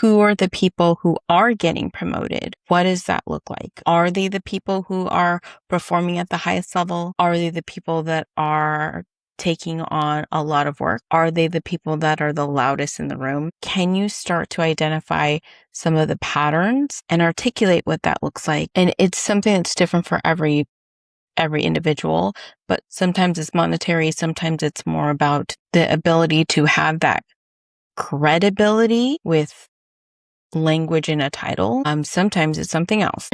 Who are the people who are getting promoted? What does that look like? Are they the people who are performing at the highest level? Are they the people that are taking on a lot of work? Are they the people that are the loudest in the room? Can you start to identify some of the patterns and articulate what that looks like? And it's something that's different for every individual, but sometimes it's monetary, sometimes it's more about the ability to have that credibility with language in a title. Sometimes it's something else.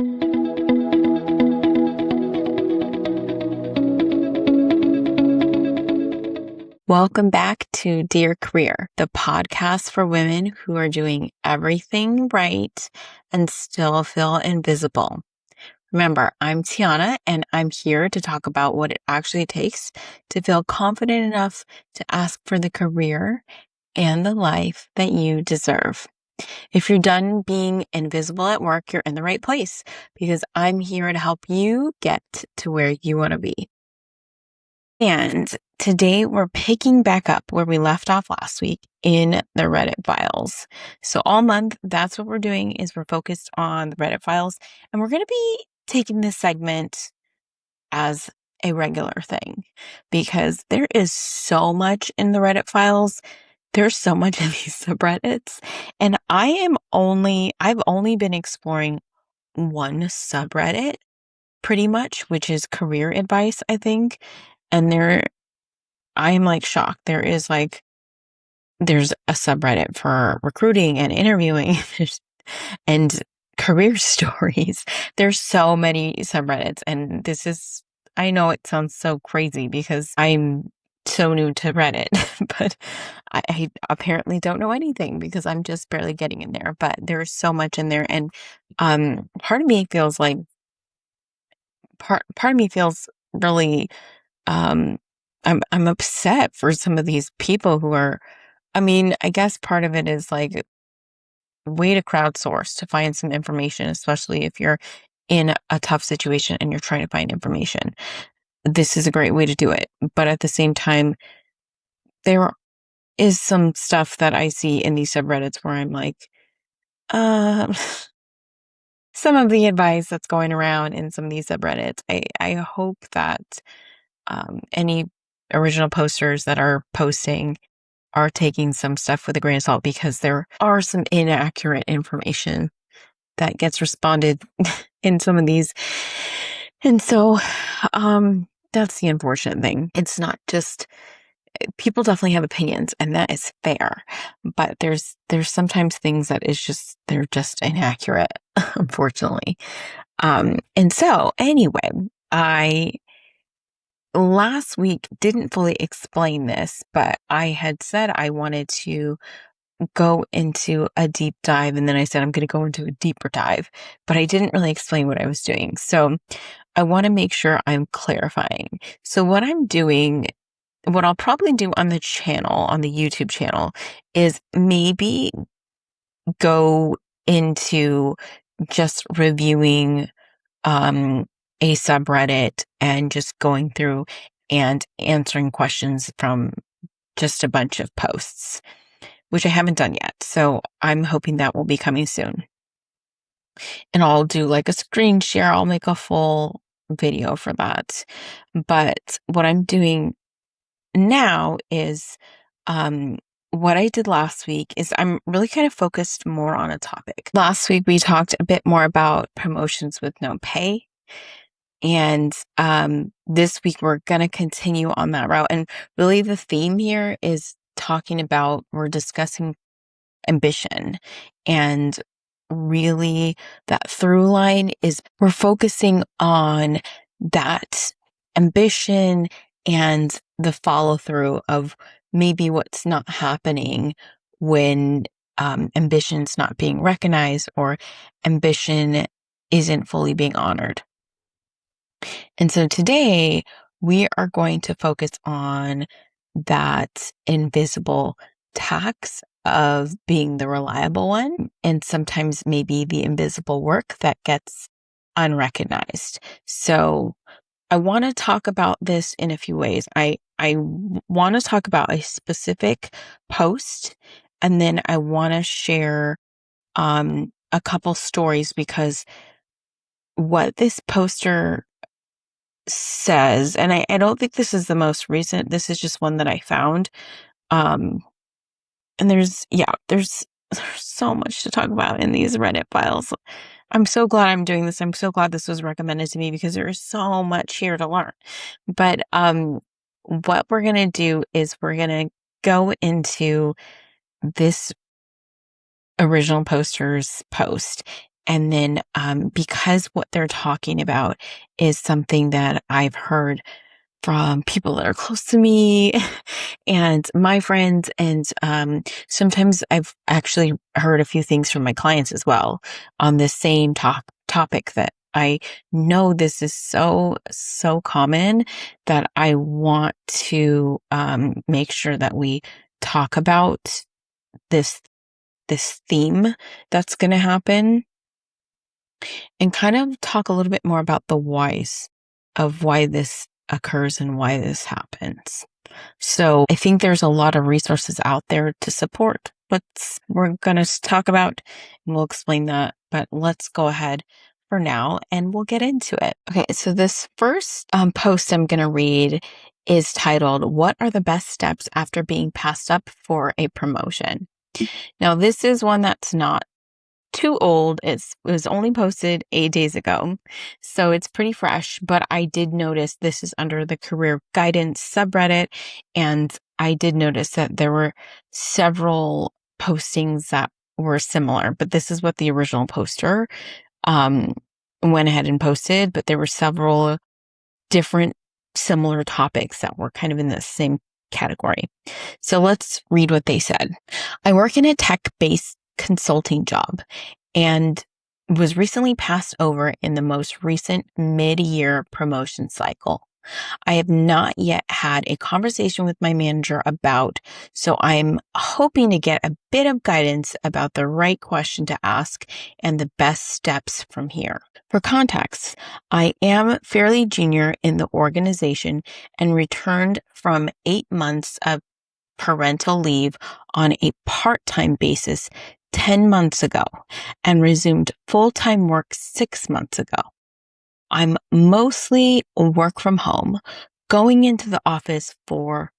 Welcome back to Dear Career, the podcast for women who are doing everything right and still feel invisible. Remember, I'm Tiana, and I'm here to talk about what it actually takes to feel confident enough to ask for the career and the life that you deserve. If you're done being invisible at work, you're in the right place because I'm here to help you get to where you want to be. And today we're picking back up where we left off last week in the Reddit files. So all month, that's what we're doing is we're focused on the Reddit files, and we're going to be taking this segment as a regular thing because there is so much in the Reddit files. There's so much in these subreddits, and I've only been exploring one subreddit pretty much, which is career advice, I think. And I am like shocked. There's a subreddit for recruiting and interviewing and career stories. There's so many subreddits, and I know it sounds so crazy because I'm so new to Reddit, but I apparently don't know anything because I'm just barely getting in there, but there's so much in there. And, part of me feels like, part of me feels really, um, I'm upset for some of these people who are, I mean, I guess part of it is like way to crowdsource to find some information, especially if you're in a tough situation and you're trying to find information. This is a great way to do it. But at the same time, there is some stuff that I see in these subreddits where I'm like, um, some of the advice that's going around in some of these subreddits, I hope that any original posters that are posting are taking some stuff with a grain of salt because there are some inaccurate information that gets responded in some of these. And so that's the unfortunate thing. It's not just people definitely have opinions, and that is fair, but there's sometimes things that they're just inaccurate, unfortunately. And so anyway, I last week didn't fully explain this, but I had said I wanted to go into a deep dive, and then I said I'm going to go into a deeper dive, but I didn't really explain what I was doing. So I want to make sure I'm clarifying. So what I'll probably do on the YouTube channel, is maybe go into just reviewing a subreddit and just going through and answering questions from just a bunch of posts, which I haven't done yet. So I'm hoping that will be coming soon. And I'll do like a screen share. I'll make a full video for that. But what I'm doing now is, what I did last week is I'm really kind of focused more on a topic. Last week, we talked a bit more about promotions with no pay. And this week, we're going to continue on that route. And really, the theme here is we're discussing ambition. And really, that through line is we're focusing on that ambition and the follow through of maybe what's not happening when ambition's not being recognized or ambition isn't fully being honored. And so today we are going to focus on that invisible tax of being the reliable one, and sometimes maybe the invisible work that gets unrecognized. So I want to talk about this in a few ways. I want to talk about a specific post, and then I want to share a couple stories because what this poster says, and I don't think this is the most recent, this is just one that I found. Um, and there's so much to talk about in these Reddit files. I'm so glad I'm doing this. I'm so glad this was recommended to me because there is so much here to learn. But what we're going to do is we're going to go into this original poster's post. And then because what they're talking about is something that I've heard from people that are close to me and my friends. And sometimes I've actually heard a few things from my clients as well on this same topic that I know this is so, so common that I want to make sure that we talk about this theme that's going to happen and kind of talk a little bit more about the whys of why this occurs and why this happens. So I think there's a lot of resources out there to support what we're going to talk about, and we'll explain that. But let's go ahead for now and we'll get into it. Okay, so this first post I'm going to read is titled, "What are the best steps after being passed up for a promotion?" Now, this is one that's not too old. It was only posted 8 days ago, so it's pretty fresh, but I did notice this is under the career guidance subreddit, and I did notice that there were several postings that were similar, but this is what the original poster um, went ahead and posted, but there were several different similar topics that were kind of in the same category. So let's read what they said. "I work in a tech-based consulting job and was recently passed over in the most recent mid-year promotion cycle. I have not yet had a conversation with my manager about, so I'm hoping to get a bit of guidance about the right question to ask and the best steps from here. For context, I am fairly junior in the organization and returned from 8 months of parental leave on a part-time basis 10 months ago and resumed full-time work 6 months ago. I'm mostly work from home, going into the office for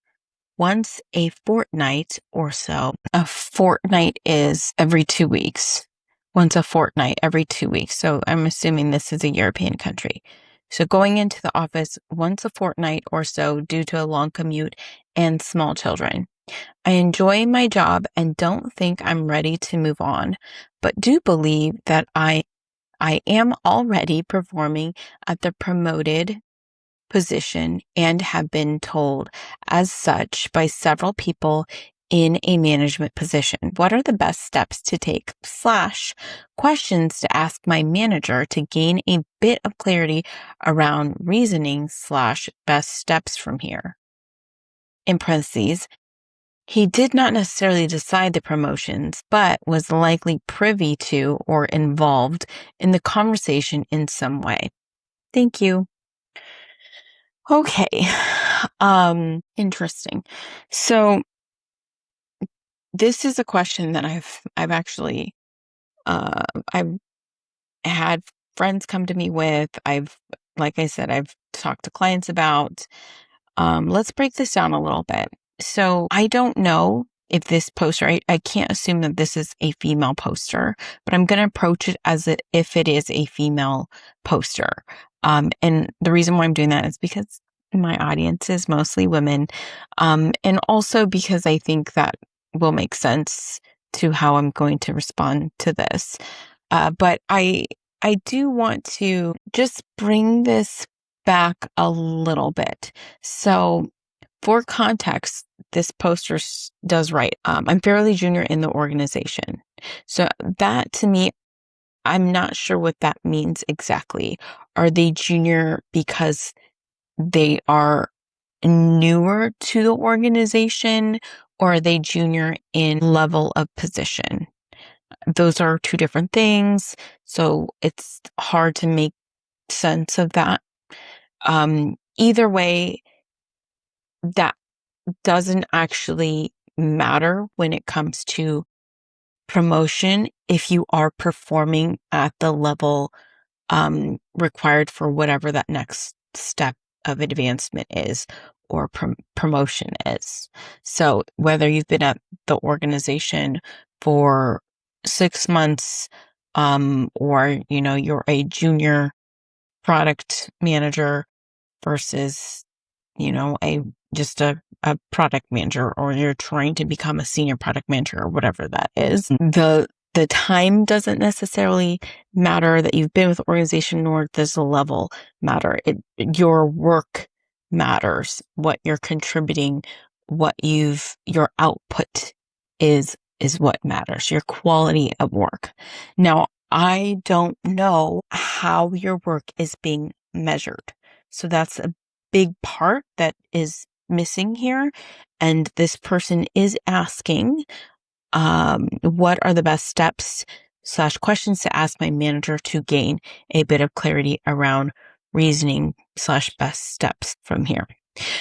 once a fortnight or so. A fortnight is every 2 weeks. Once a fortnight, every 2 weeks. So I'm assuming this is a European country. So going into the office once a fortnight or so due to a long commute and small children. I enjoy my job and don't think I'm ready to move on, but do believe that I am already performing at the promoted position and have been told as such by several people in a management position. What are the best steps to take / questions to ask my manager to gain a bit of clarity around reasoning / best steps from here?" In parentheses, he did not necessarily decide the promotions, but was likely privy to or involved in the conversation in some way. Thank you. Okay. Interesting. So this is a question that I've actually I've had friends come to me with. Like I said, I've talked to clients about. Let's break this down a little bit. So I don't know if this poster, I can't assume that this is a female poster, but I'm going to approach it as if it is a female poster. And the reason why I'm doing that is because my audience is mostly women. And also because I think that will make sense to how I'm going to respond to this. But I do want to just bring this back a little bit. So for context, this poster does write, I'm fairly junior in the organization. So that to me, I'm not sure what that means exactly. Are they junior because they are newer to the organization, or are they junior in level of position? Those are two different things. So it's hard to make sense of that. Either way, that doesn't actually matter when it comes to promotion if you are performing at the level required for whatever that next step of advancement is or promotion is. So whether you've been at the organization for 6 months, or, you're a junior product manager versus, just a product manager, or you're trying to become a senior product manager or whatever that is. The time doesn't necessarily matter that you've been with the organization, nor does the level matter. Your work matters, what you're contributing, your output is what matters, your quality of work. Now, I don't know how your work is being measured. So that's a big part that is missing here. And this person is asking, what are the best steps / questions to ask my manager to gain a bit of clarity around reasoning / best steps from here.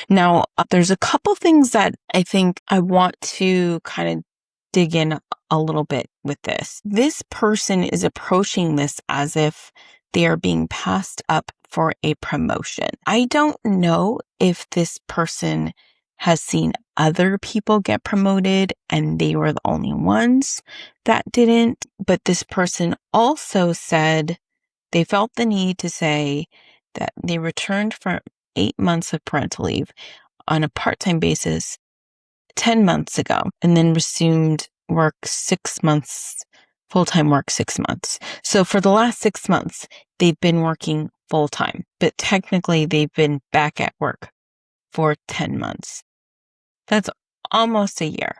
Now, there's a couple things that I think I want to kind of dig in a little bit with this. This person is approaching this as if they are being passed up for a promotion. I don't know if this person has seen other people get promoted and they were the only ones that didn't, but this person also said they felt the need to say that they returned from 8 months of parental leave on a part-time basis 10 months ago, and then resumed work 6 months, full-time work 6 months. So for the last 6 months, they've been working full-time, but technically they've been back at work for 10 months. That's almost a year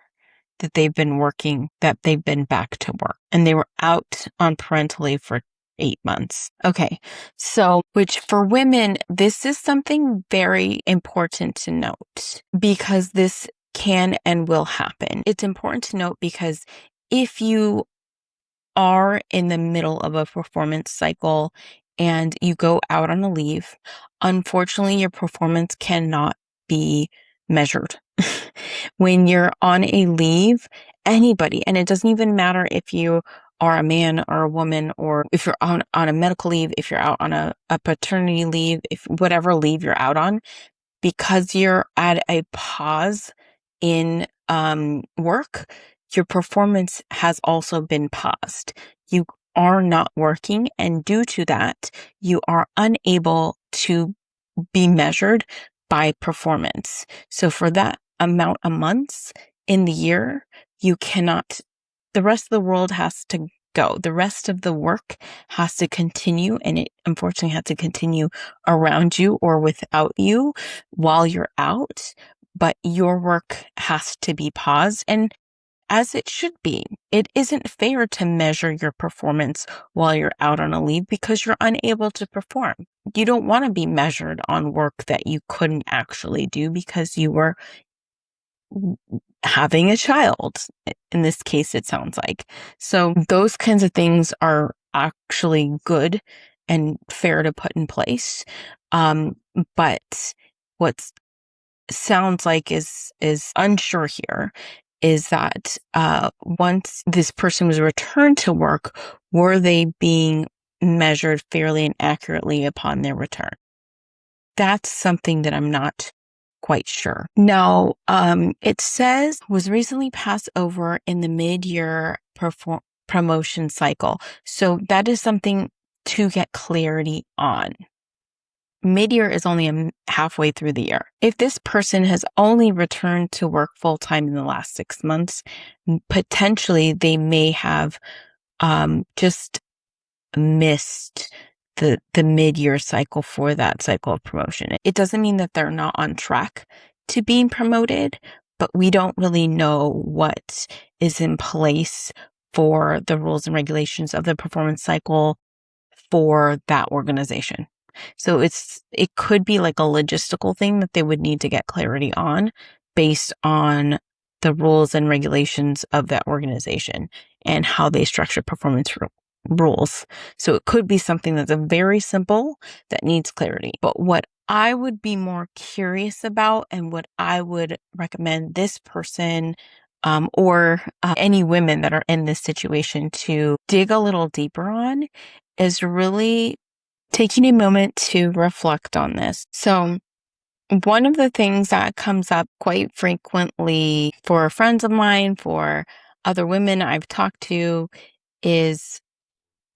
that they've been working, that they've been back to work, and they were out on parental leave for 8 months. Okay. So, which for women, this is something very important to note because this can and will happen. It's important to note because if you are in the middle of a performance cycle and you go out on a leave, unfortunately, your performance cannot be measured. When you're on a leave, anybody, and it doesn't even matter if you are a man or a woman, or if you're on a medical leave, if you're out on a paternity leave, if whatever leave you're out on, because you're at a pause in work, your performance has also been paused. You are not working, and due to that, you are unable to be measured by performance. So for that amount of months in the year, you cannot, the rest of the world has to go. The rest of the work has to continue, and it unfortunately has to continue around you or without you while you're out, but your work has to be paused, and as it should be. It isn't fair to measure your performance while you're out on a leave because you're unable to perform. You don't want to be measured on work that you couldn't actually do because you were having a child. In this case, it sounds like. So those kinds of things are actually good and fair to put in place. But what sounds like is unsure here is that once this person was returned to work, were they being measured fairly and accurately upon their return? That's something that I'm not quite sure. Now, it says was recently passed over in the mid-year promotion cycle. So that is something to get clarity on. Mid-year is only halfway through the year. If this person has only returned to work full-time in the last 6 months, potentially they may have just missed the mid-year cycle for that cycle of promotion. It doesn't mean that they're not on track to being promoted, but we don't really know what is in place for the rules and regulations of the performance cycle for that organization. So it could be like a logistical thing that they would need to get clarity on based on the rules and regulations of that organization and how they structure performance rules. So it could be something that's very simple that needs clarity. But what I would be more curious about and what I would recommend this person or any women that are in this situation to dig a little deeper on is really taking a moment to reflect on this. So one of the things that comes up quite frequently for friends of mine, for other women I've talked to, is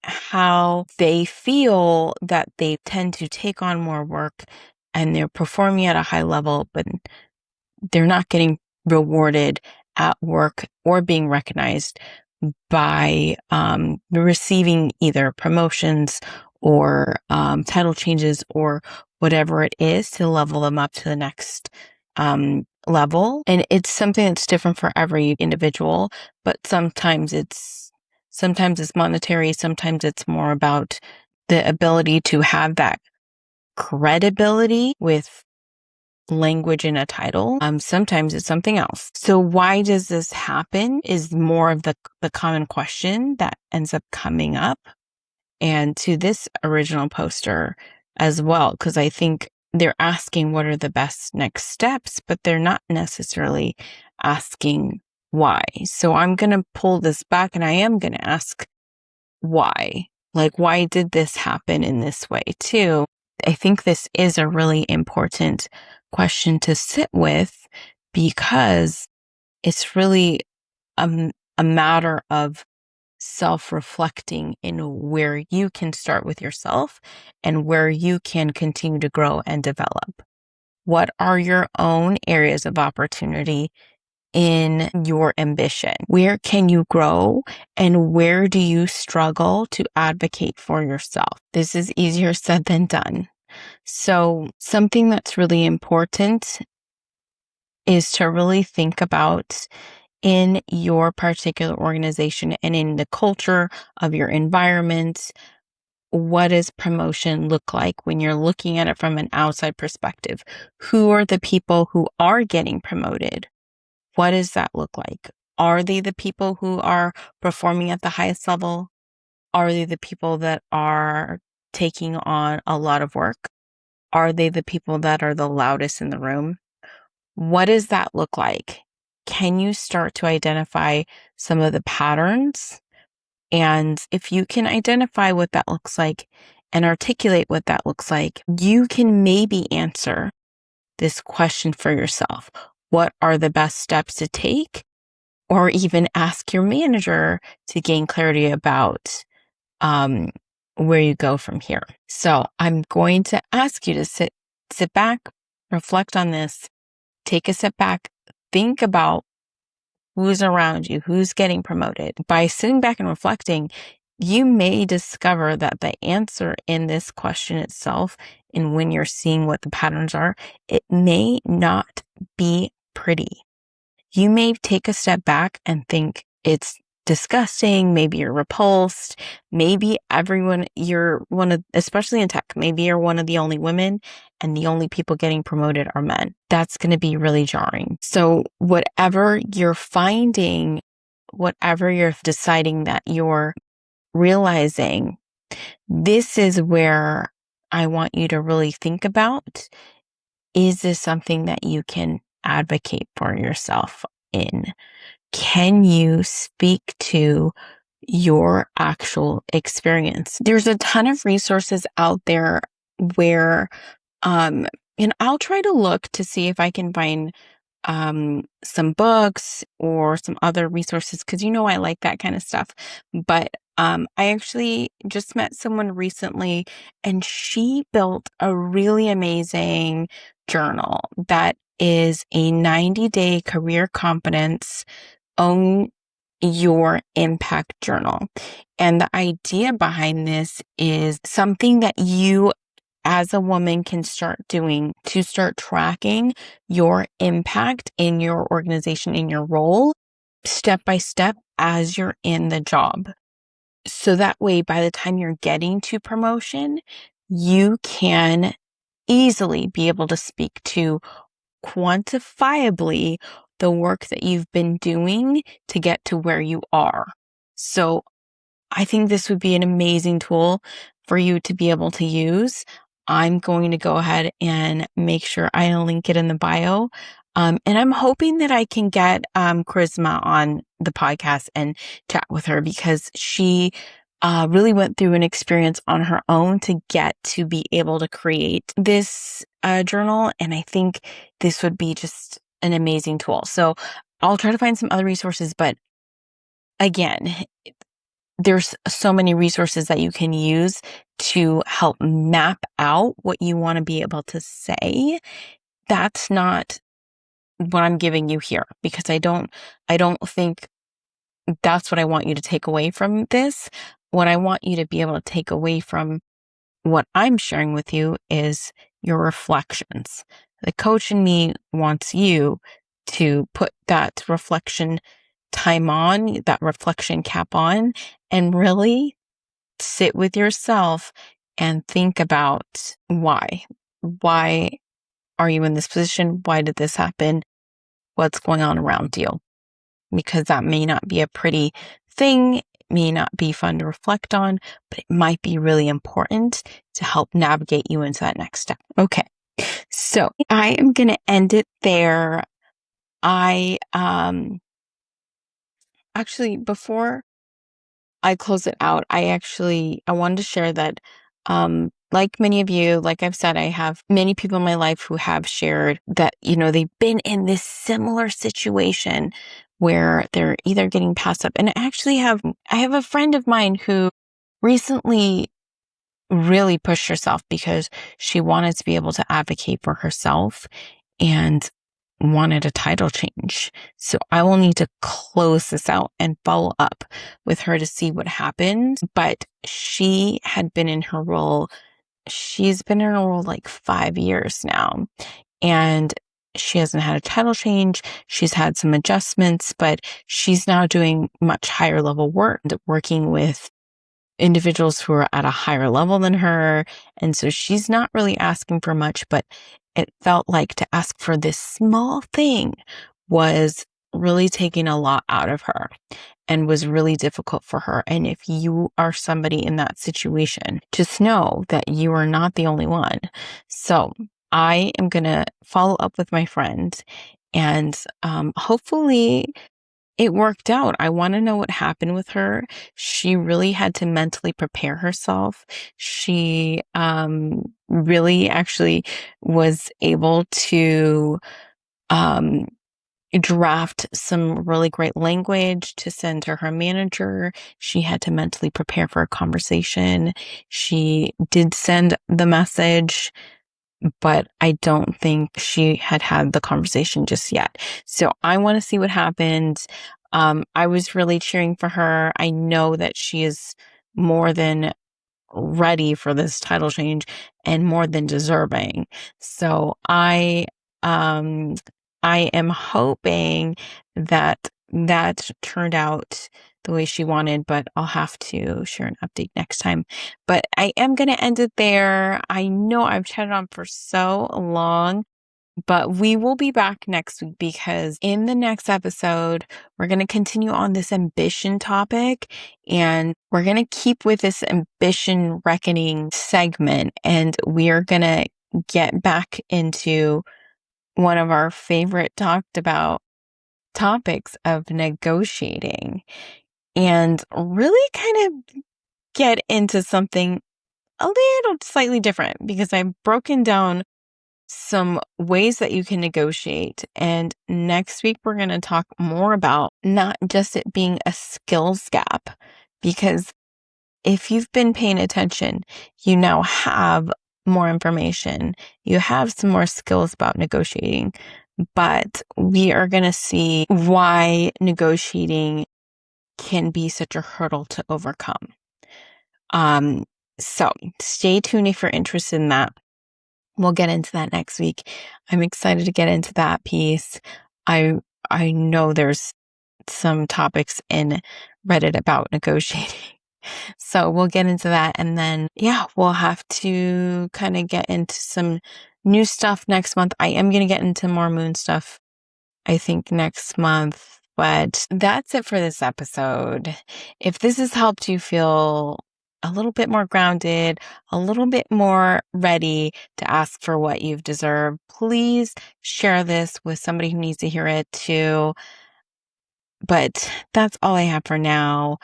how they feel that they tend to take on more work and they're performing at a high level, but they're not getting rewarded at work or being recognized by receiving either promotions or title changes or whatever it is to level them up to the next level. And it's something that's different for every individual, but sometimes it's monetary, sometimes it's more about the ability to have that credibility with language in a title. Sometimes it's something else. So why does this happen is more of the common question that ends up coming up. And to this original poster as well, because I think they're asking what are the best next steps, but they're not necessarily asking why. So I'm going to pull this back and I am going to ask why. Like, why did this happen in this way too? I think this is a really important question to sit with because it's really a matter of self-reflecting in where you can start with yourself and where you can continue to grow and develop. What are your own areas of opportunity in your ambition? Where can you grow and where do you struggle to advocate for yourself? This is easier said than done. So something that's really important is to really think about in your particular organization and in the culture of your environment, what does promotion look like when you're looking at it from an outside perspective? Who are the people who are getting promoted? What does that look like? Are they the people who are performing at the highest level? Are they the people that are taking on a lot of work? Are they the people that are the loudest in the room? What does that look like? Can you start to identify some of the patterns? And if you can identify what that looks like and articulate what that looks like, you can maybe answer this question for yourself. What are the best steps to take? Or even ask your manager to gain clarity about where you go from here. So I'm going to ask you to sit back, reflect on this, take a step back, think about who's around you, who's getting promoted. By sitting back and reflecting, you may discover that the answer in this question itself, and when you're seeing what the patterns are, it may not be pretty. You may take a step back and think it's disgusting. Maybe you're repulsed. Maybe you're one of, especially in tech, maybe you're one of the only women and the only people getting promoted are men. That's going to be really jarring. So whatever you're finding, whatever you're deciding that you're realizing, this is where I want you to really think about, is this something that you can advocate for yourself in? Can you speak to your actual experience? There's a ton of resources out there where, and I'll try to look to see if I can find some books or some other resources because I like that kind of stuff. But I actually just met someone recently and she built a really amazing journal that is a 90-day career competence own your impact journal. And the idea behind this is something that you as a woman can start doing to start tracking your impact in your organization, in your role, step by step as you're in the job. So that way, by the time you're getting to promotion, you can easily be able to speak to quantifiably the work that you've been doing to get to where you are. So I think this would be an amazing tool for you to be able to use. I'm going to go ahead and make sure I link it in the bio. And I'm hoping that I can get Charisma on the podcast and chat with her, because she really went through an experience on her own to get to be able to create this journal. And I think this would be just an amazing tool. So I'll try to find some other resources. But again, there's so many resources that you can use to help map out what you want to be able to say. That's not what I'm giving you here, because I don't think that's what I want you to take away from this. What I want you to be able to take away from what I'm sharing with you is your reflections. The coach in me wants you to put that reflection time on, that reflection cap on, and really sit with yourself and think about why. Why are you in this position? Why did this happen? What's going on around you? Because that may not be a pretty thing, it may not be fun to reflect on, but it might be really important to help navigate you into that next step. Okay, so I am going to end it there. I actually, before I close it out, I wanted to share that, like many of you, like I've said, I have many people in my life who have shared that, they've been in this similar situation where they're either getting passed up. And I have a friend of mine who recently really pushed herself because she wanted to be able to advocate for herself and wanted a title change. So I will need to close this out and follow up with her to see what happened. But she had been in her role. She's been in her role like 5 years now, and she hasn't had a title change. She's had some adjustments, but she's now doing much higher level work, working with individuals who are at a higher level than her. And so she's not really asking for much, but it felt like to ask for this small thing was really taking a lot out of her and was really difficult for her. And if you are somebody in that situation, just know that you are not the only one. So I am going to follow up with my friend, and hopefully it worked out. I want to know what happened with her. She really had to mentally prepare herself. She really actually was able to um, draft some really great language to send to her manager. She had to mentally prepare for a conversation. She did send the message, but I don't think she had the conversation just yet. So I want to see what happens. I was really cheering for her. I know that she is more than ready for this title change and more than deserving. So um, I am hoping that that turned out the way she wanted, but I'll have to share an update next time. But I am going to end it there. I know I've chatted on for so long, but we will be back next week, because in the next episode, we're going to continue on this ambition topic, and we're going to keep with this ambition reckoning segment, and we are going to get back into one of our favorite talked about topics of negotiating, and really kind of get into something a little slightly different, because I've broken down some ways that you can negotiate. And next week, we're going to talk more about not just it being a skills gap, because if you've been paying attention, you now have more information. You have some more skills about negotiating, but we are going to see why negotiating can be such a hurdle to overcome. So stay tuned if you're interested in that. We'll get into that next week. I'm excited to get into that piece. I know there's some topics in Reddit about negotiating. So we'll get into that. And then, we'll have to kind of get into some new stuff next month. I am going to get into more moon stuff, I think, next month. But that's it for this episode. If this has helped you feel a little bit more grounded, a little bit more ready to ask for what you've deserved, please share this with somebody who needs to hear it too. But that's all I have for now.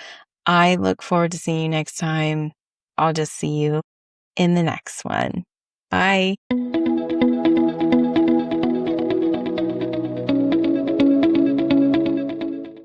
I look forward to seeing you next time. I'll just see you in the next one. Bye.